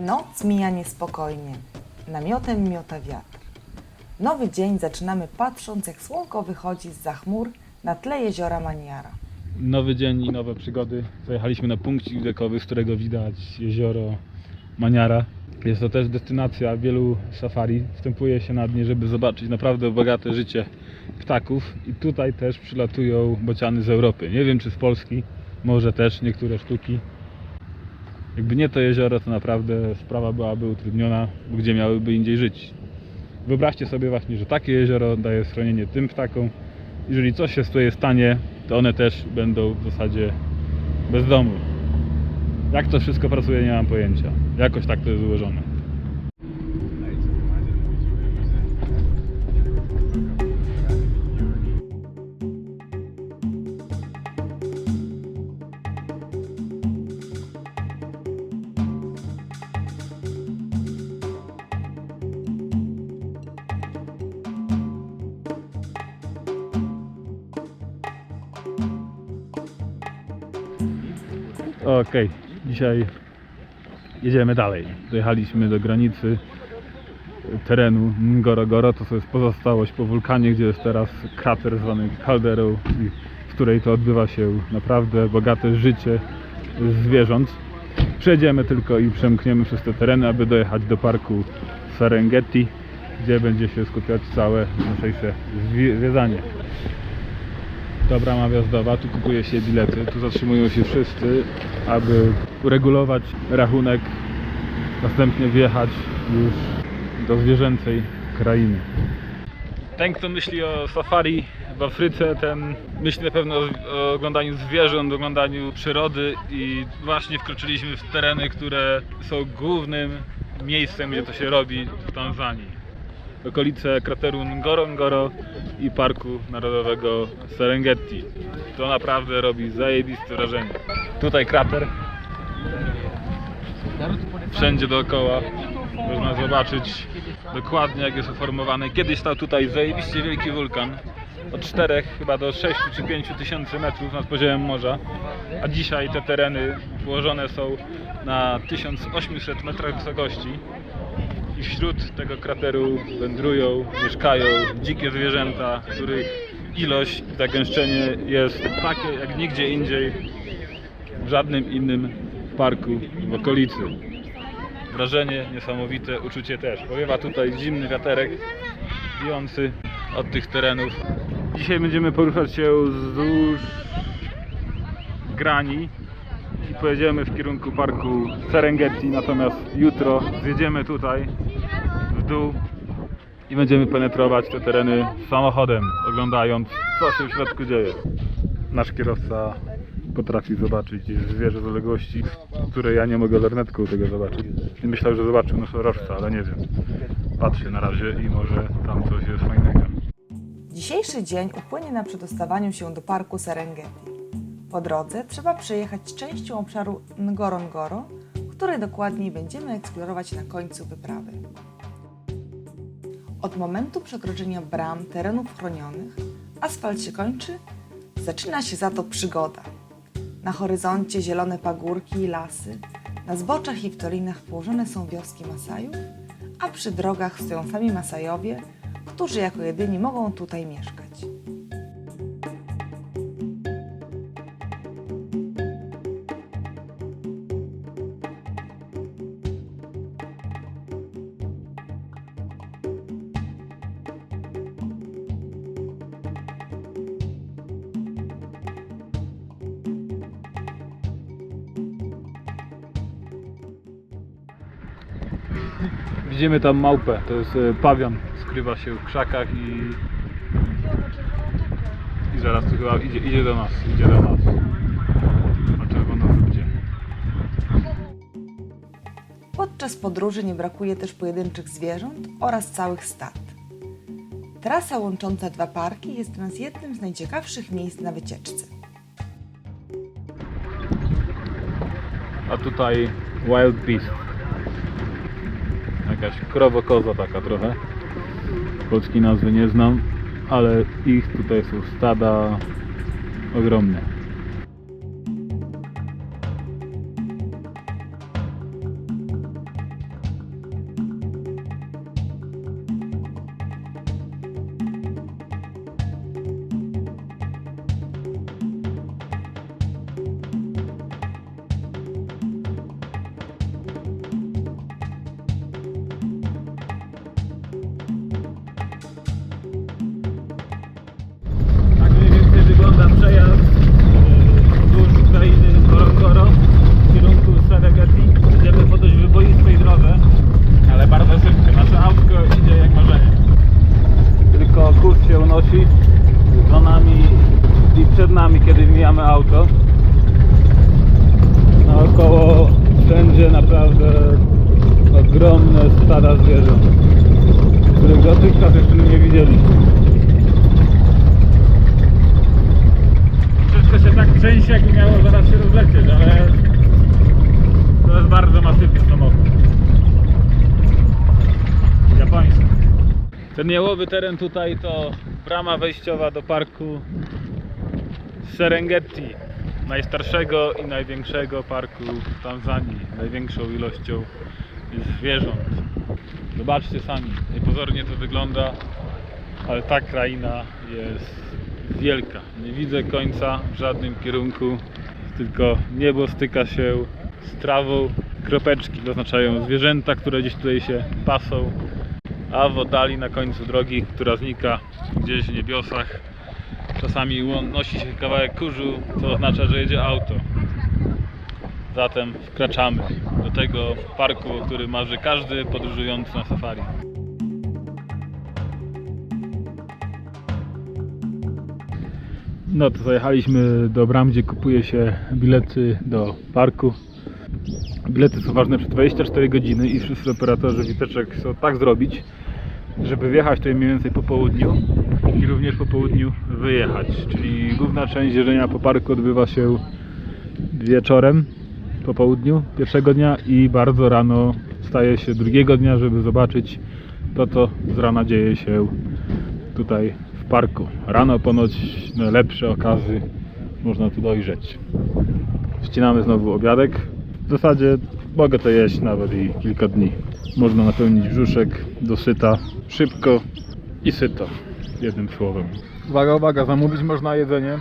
Noc mija niespokojnie, namiotem miota wiatr. Nowy dzień zaczynamy patrząc, jak słonko wychodzi zza chmur na tle jeziora Maniara. Nowy dzień i nowe przygody. Zajechaliśmy na punkcik widokowy, z którego widać jezioro Maniara. Jest to też destynacja wielu safari. Wstępuje się nad nie, żeby zobaczyć naprawdę bogate życie ptaków. I tutaj też przylatują bociany z Europy. Nie wiem, czy z Polski, może też niektóre sztuki. Jakby nie to jezioro, to naprawdę sprawa byłaby utrudniona, bo gdzie miałyby indziej żyć. Wyobraźcie sobie właśnie, że takie jezioro daje schronienie tym ptakom. Jeżeli coś się tutaj stanie, to one też będą w zasadzie bez domu. Jak to wszystko pracuje, nie mam pojęcia. Jakoś tak to jest ułożone. Okej, dzisiaj jedziemy dalej. Dojechaliśmy do granicy terenu Ngorongoro. To jest pozostałość po wulkanie, gdzie jest teraz krater zwany kalderą, w której to odbywa się naprawdę bogate życie zwierząt. Przejdziemy tylko i przemkniemy przez te tereny, aby dojechać do parku Serengeti, gdzie będzie się skupiać całe dzisiejsze zwiedzanie. To brama wjazdowa, tu kupuje się bilety, tu zatrzymują się wszyscy, aby uregulować rachunek, następnie wjechać już do zwierzęcej krainy. Ten, kto myśli o safari w Afryce, ten myśli na pewno o oglądaniu zwierząt, oglądaniu przyrody i właśnie wkroczyliśmy w tereny, które są głównym miejscem, gdzie to się robi w Tanzanii. Okolice krateru Ngorongoro i Parku Narodowego Serengeti. To naprawdę robi zajebiste wrażenie. Tutaj krater. Wszędzie dookoła można zobaczyć dokładnie, jak jest uformowany. Kiedyś stał tutaj zajebiście wielki wulkan. Od 4 chyba do 6 czy 5 tysięcy metrów nad poziomem morza. A dzisiaj te tereny położone są na 1800 metrach wysokości. I wśród tego krateru wędrują, mieszkają dzikie zwierzęta, których ilość i zagęszczenie jest takie jak nigdzie indziej w żadnym innym parku w okolicy. Wrażenie niesamowite, uczucie też. Powiewa tutaj zimny wiaterek bijący od tych terenów. Dzisiaj będziemy poruszać się wzdłuż grani i pojedziemy w kierunku parku Serengeti, natomiast jutro zjedziemy tutaj w dół i będziemy penetrować te tereny samochodem, oglądając, co się w środku dzieje. Nasz kierowca potrafi zobaczyć zwierzę z odległości, której ja nie mogę lornetką tego zobaczyć. I myślał, że zobaczył nosorożca, ale nie wiem. Patrzę na razie i może tam coś jest fajnego. Dzisiejszy dzień upłynie na przedostawaniu się do parku Serengeti. Po drodze trzeba przejechać częścią obszaru Ngorongoro, który dokładniej będziemy eksplorować na końcu wyprawy. Od momentu przekroczenia bram terenów chronionych asfalt się kończy, zaczyna się za to przygoda. Na horyzoncie zielone pagórki i lasy, na zboczach i w dolinach położone są wioski Masajów, a przy drogach stoją sami Masajowie, którzy jako jedyni mogą tutaj mieszkać. Widzimy tam małpę, to jest pawian, skrywa się w krzakach i zaraz tu chyba idzie do nas. Na czerwono idzie. Podczas podróży nie brakuje też pojedynczych zwierząt oraz całych stad. Trasa łącząca dwa parki jest dla nas jednym z najciekawszych miejsc na wycieczce. A tutaj Wild Beast. Jakaś krowo-koza taka trochę. Polskiej nazwy nie znam, ale ich tutaj są stada ogromne. mamy auto. Naokoło wszędzie naprawdę ogromne stada zwierząt, których dotychczas jeszcze nie widzieliśmy. Wszystko się tak trzęsie, jakby miało zaraz się rozlecieć, ale to jest bardzo masywny samochód. Japoński. Ten jałowy teren tutaj to brama wejściowa do parku Serengeti, najstarszego i największego parku w Tanzanii, największą ilością zwierząt. Zobaczcie sami, niepozornie to wygląda, ale ta kraina jest wielka. Nie widzę końca w żadnym kierunku, tylko niebo styka się z trawą. Kropeczki oznaczają zwierzęta, które gdzieś tutaj się pasą, a w oddali na końcu drogi, która znika gdzieś w niebiosach, czasami unosi się kawałek kurzu, co oznacza, że jedzie auto. Zatem wkraczamy do tego parku, o którym marzy każdy podróżujący na safari. No to zajechaliśmy do bram, gdzie kupuje się bilety do parku. Bilety są ważne przez 24 godziny i wszyscy operatorzy wycieczek chcą tak zrobić, żeby wjechać tutaj mniej więcej po południu i również po południu wyjechać. Czyli główna część jeżdżenia po parku odbywa się wieczorem, po południu pierwszego dnia i bardzo rano wstaje się drugiego dnia, żeby zobaczyć to, co z rana dzieje się tutaj w parku. Rano ponoć najlepsze okazy można tu dojrzeć. Wcinamy znowu obiadek. W zasadzie mogę to jeść nawet i kilka dni. Można napełnić brzuszek do syta, szybko i syto, jednym słowem. Uwaga, uwaga, zamówić można jedzenie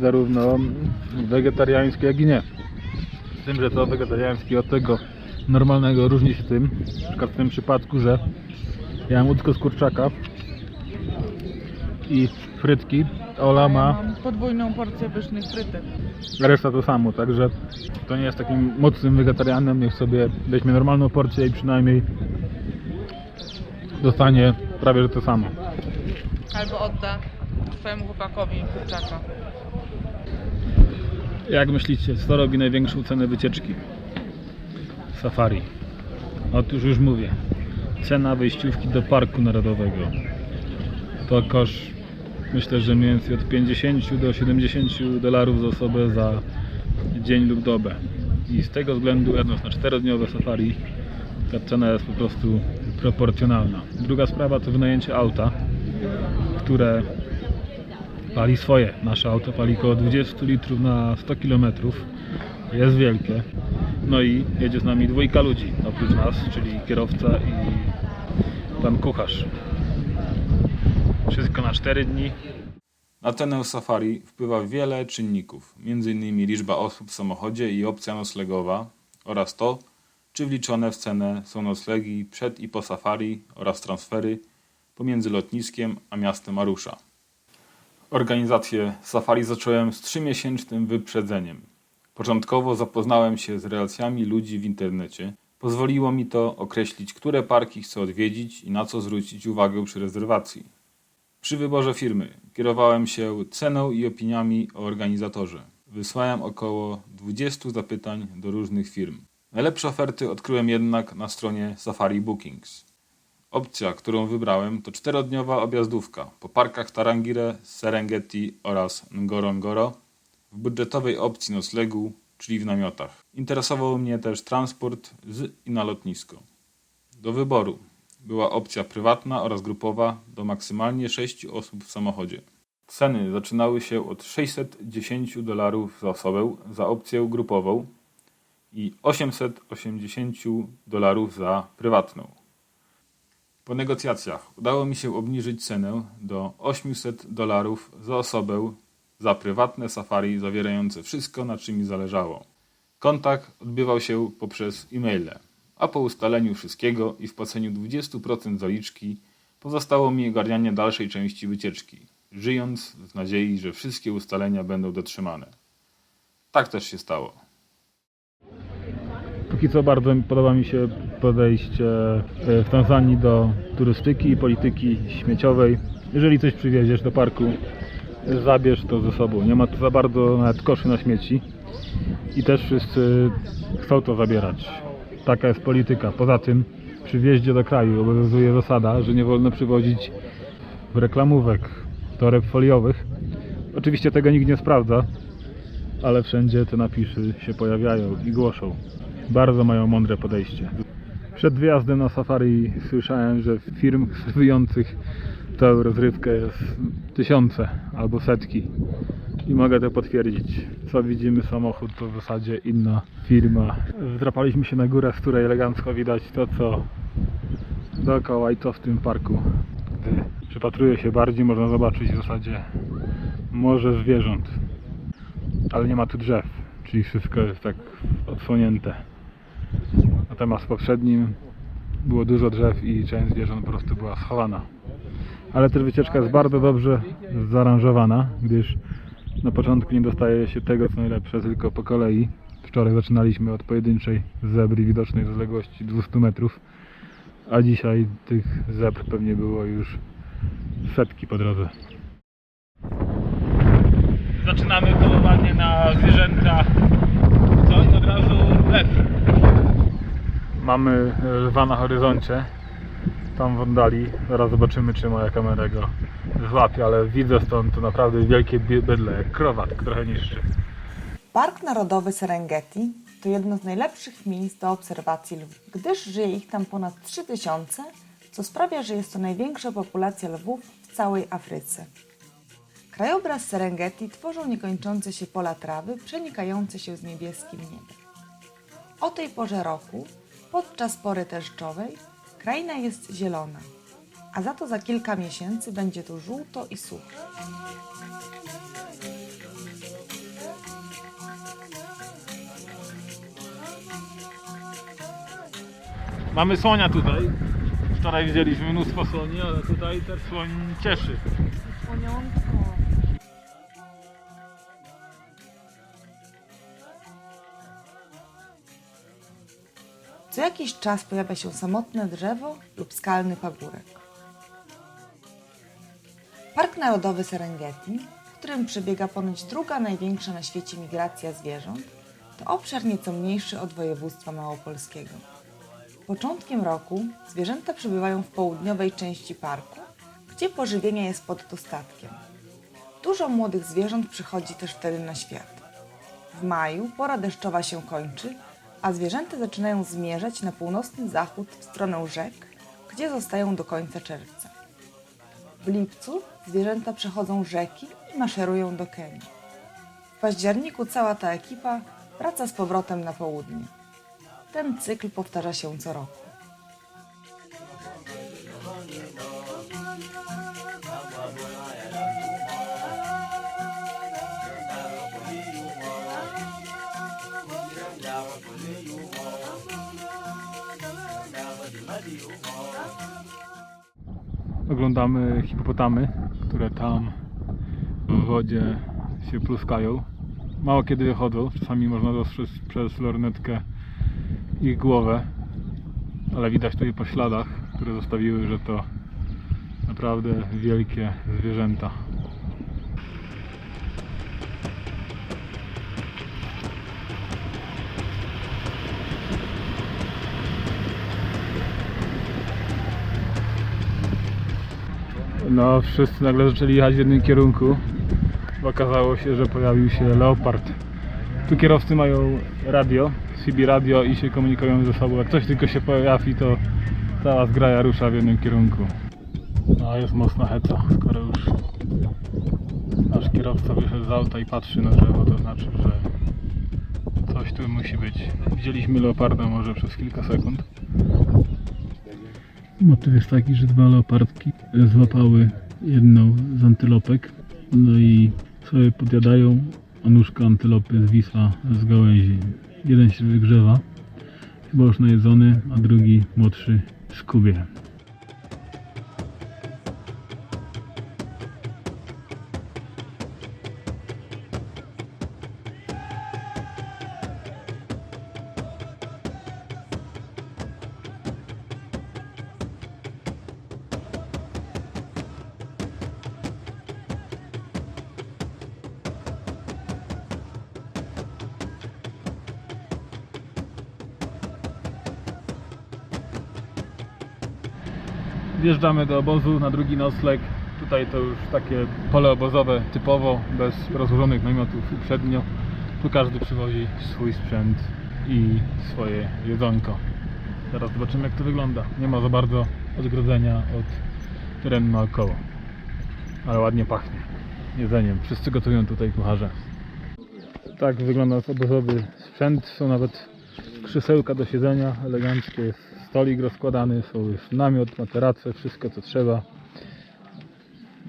zarówno wegetariańskie, jak i nie. Z tym, że to wegetariańskie od tego normalnego różni się tym, na przykład w tym przypadku, że ja mam łódko z kurczaka i frytki, a Ola ma Mam podwójną porcję pysznych frytek. reszta to samo, także to nie jest takim mocnym wegetarianem, niech sobie weźmie normalną porcję i przynajmniej dostanie prawie że to samo. Albo odda swojemu chłopakowi kurczaka. Jak myślicie, co robi największą cenę wycieczki? Safari. Otóż już mówię, cena wejściówki do Parku Narodowego to koszt, myślę, że mniej więcej od 50 do 70 dolarów za osobę za dzień lub dobę. I z tego względu, jadąc na 4-dniowe safari, ta cena jest po prostu proporcjonalna. Druga sprawa to wynajęcie auta, które pali swoje. Nasze auto pali około 20 litrów na 100 km. Jest wielkie. No i jedzie z nami dwójka ludzi oprócz nas, czyli kierowca i pan kucharz. Wszystko na 4 dni. Na cenę safari wpływa wiele czynników, m.in. liczba osób w samochodzie i opcja noclegowa oraz to, czy wliczone w cenę są noclegi przed i po safari oraz transfery pomiędzy lotniskiem a miastem Arusha. Organizację safari zacząłem z 3-miesięcznym wyprzedzeniem. Początkowo zapoznałem się z relacjami ludzi w internecie. Pozwoliło mi to określić, które parki chcę odwiedzić i na co zwrócić uwagę przy rezerwacji. Przy wyborze firmy kierowałem się ceną i opiniami o organizatorze. Wysłałem około 20 zapytań do różnych firm. Najlepsze oferty odkryłem jednak na stronie Safari Bookings. Opcja, którą wybrałem, to 4-dniowa objazdówka po parkach Tarangire, Serengeti oraz Ngorongoro w budżetowej opcji noclegu, czyli w namiotach. Interesował mnie też transport z i na lotnisko. Do wyboru była opcja prywatna oraz grupowa do maksymalnie 6 osób w samochodzie. Ceny zaczynały się od 610 dolarów za osobę za opcję grupową i 880 dolarów za prywatną. Po negocjacjach udało mi się obniżyć cenę do 800 dolarów za osobę za prywatne safari zawierające wszystko, na czym mi zależało. Kontakt odbywał się poprzez e-maile, a po ustaleniu wszystkiego i wpłaceniu 20% zaliczki pozostało mi ogarnianie dalszej części wycieczki, żyjąc w nadziei, że wszystkie ustalenia będą dotrzymane. Tak też się stało. Póki co bardzo podoba mi się podejście w Tanzanii do turystyki i polityki śmieciowej. Jeżeli coś przywieziesz do parku, zabierz to ze sobą. Nie ma tu za bardzo nawet koszy na śmieci i też wszyscy chcą to zabierać. Taka jest polityka. Poza tym przy wjeździe do kraju obowiązuje zasada, że nie wolno przywozić reklamówek, toreb foliowych. Oczywiście tego nikt nie sprawdza, ale wszędzie te napisy się pojawiają i głoszą. Bardzo mają mądre podejście. Przed wyjazdem na safari słyszałem, że firm serwujących tę rozrywkę jest tysiące albo setki. I mogę to potwierdzić. Co widzimy samochód, to w zasadzie inna firma. Wdrapaliśmy się na górę, z której elegancko widać to, co dookoła i co w tym parku. Gdy przypatruje się bardziej, można zobaczyć w zasadzie morze zwierząt. Ale nie ma tu drzew, czyli wszystko jest tak odsłonięte. Natomiast w poprzednim było dużo drzew i część zwierząt po prostu była schowana. Ale też wycieczka jest bardzo dobrze zaaranżowana, gdyż na początku nie dostaje się tego, co najlepsze, tylko po kolei. Wczoraj zaczynaliśmy od pojedynczej zebry widocznej z odległości 200 metrów, a dzisiaj tych zebr pewnie było już setki po drodze. Zaczynamy polowanie na zwierzęta. Co? I od razu lew. Mamy lwa na horyzoncie. Tam w oddali. Zaraz zobaczymy, czy moja kamera go złapie, ale widzę stąd to naprawdę wielkie bydle, jak krowat, trochę niższy. Park Narodowy Serengeti to jedno z najlepszych miejsc do obserwacji lwów, gdyż żyje ich tam ponad 3000, co sprawia, że jest to największa populacja lwów w całej Afryce. Krajobraz Serengeti tworzą niekończące się pola trawy przenikające się z niebieskim niebem. O tej porze roku, podczas pory deszczowej, kraina jest zielona, a za to za kilka miesięcy będzie tu żółto i sucho. Mamy słonia tutaj. Wczoraj widzieliśmy mnóstwo słoni, ale tutaj też słoń cieszy. Co jakiś czas pojawia się samotne drzewo lub skalny pagórek. Park Narodowy Serengeti, w którym przebiega ponoć druga największa na świecie migracja zwierząt, to obszar nieco mniejszy od województwa małopolskiego. Początkiem roku zwierzęta przybywają w południowej części parku, gdzie pożywienie jest pod dostatkiem. Dużo młodych zwierząt przychodzi też wtedy na świat. W maju pora deszczowa się kończy, a zwierzęta zaczynają zmierzać na północny zachód w stronę rzek, gdzie zostają do końca czerwca. W lipcu zwierzęta przechodzą rzeki i maszerują do Kenii. W październiku cała ta ekipa wraca z powrotem na południe. Ten cykl powtarza się co roku. Oglądamy hipopotamy, które tam w wodzie się pluskają. Mało kiedy wychodzą, czasami można dostrzec przez lornetkę ich głowę, ale widać tutaj po śladach, które zostawiły, że to naprawdę wielkie zwierzęta. No, wszyscy nagle zaczęli jechać w jednym kierunku, bo okazało się, że pojawił się leopard. Tu kierowcy mają radio, CB radio i się komunikują ze sobą. Jak coś tylko się pojawi, to cała zgraja rusza w jednym kierunku. No, jest mocna heca, skoro już nasz kierowca wyszedł z auta i patrzy na drzewo, to znaczy, że coś tu musi być. Widzieliśmy leoparda może przez kilka sekund. Motyw jest taki, że dwa leopardki złapały jedną z antylopek, no i sobie podjadają, a nóżka antylopy zwisa z gałęzi. Jeden się wygrzewa, chyba już najedzony, a drugi młodszy skubie. Wjeżdżamy do obozu na drugi nocleg. Tutaj to już takie pole obozowe typowo, bez rozłożonych namiotów uprzednio. Tu każdy przywozi swój sprzęt i swoje jedzonko. Teraz zobaczymy, jak to wygląda. Nie ma za bardzo odgrodzenia od terenu naokoło, ale ładnie pachnie jedzeniem. Wszyscy gotują tutaj kucharze. Tak wygląda obozowy sprzęt. Są nawet krzesełka do siedzenia, eleganckie, jest stolik rozkładany, są już namiot, materace, wszystko co trzeba.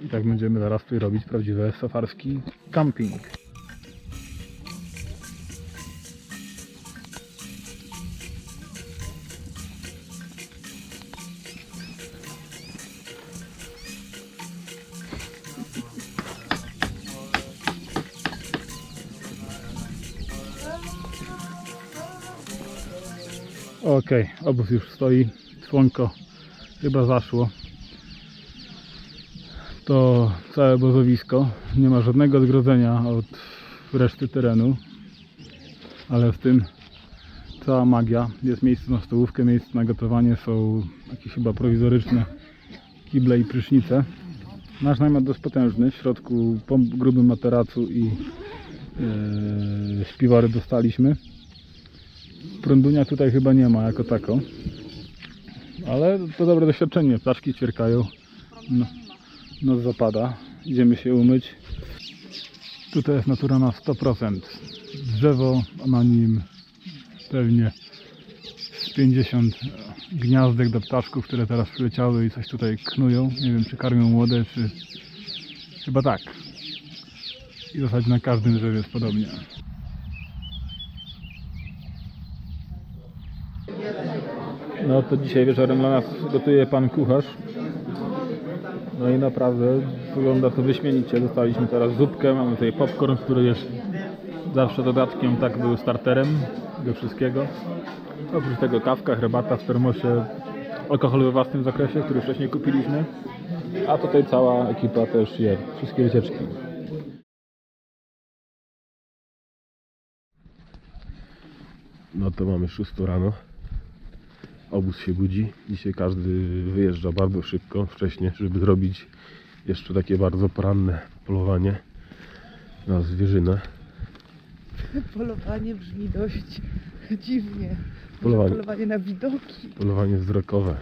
I tak będziemy zaraz tutaj robić prawdziwy safarski camping. Okej, obóz już stoi, słonko chyba zaszło. To całe obozowisko, nie ma żadnego odgrodzenia od reszty terenu, ale w tym cała magia. Jest miejsce na stołówkę, miejsce na gotowanie, są jakieś chyba prowizoryczne kible i prysznice. Nasz namiot dość potężny, w środku po grubym materacu i śpiwory dostaliśmy. Prądunia tutaj chyba nie ma jako tako, ale to dobre doświadczenie, ptaszki ćwierkają, no, noc zapada, idziemy się umyć. Tutaj jest natura na 100%, drzewo, a na nim pewnie z 50 gniazdek do ptaszków, które teraz przyleciały i coś tutaj knują, nie wiem czy karmią młode, czy chyba tak. I w zasadzie na każdym drzewie jest podobnie. No to dzisiaj wieczorem dla nas gotuje pan kucharz. No i naprawdę wygląda to wyśmienicie. Dostaliśmy teraz zupkę, mamy tutaj popcorn, który jest zawsze dodatkiem, tak był starterem do wszystkiego. Oprócz tego kawka, herbata w termosie, alkohol we własnym zakresie, który wcześniej kupiliśmy. A tutaj cała ekipa też je wszystkie wycieczki. No to mamy 6 rano. Obóz się budzi. Dzisiaj każdy wyjeżdża bardzo szybko, wcześnie, żeby zrobić jeszcze takie bardzo poranne polowanie na zwierzynę. Polowanie brzmi dość dziwnie. Polowanie. Polowanie na widoki. Polowanie wzrokowe.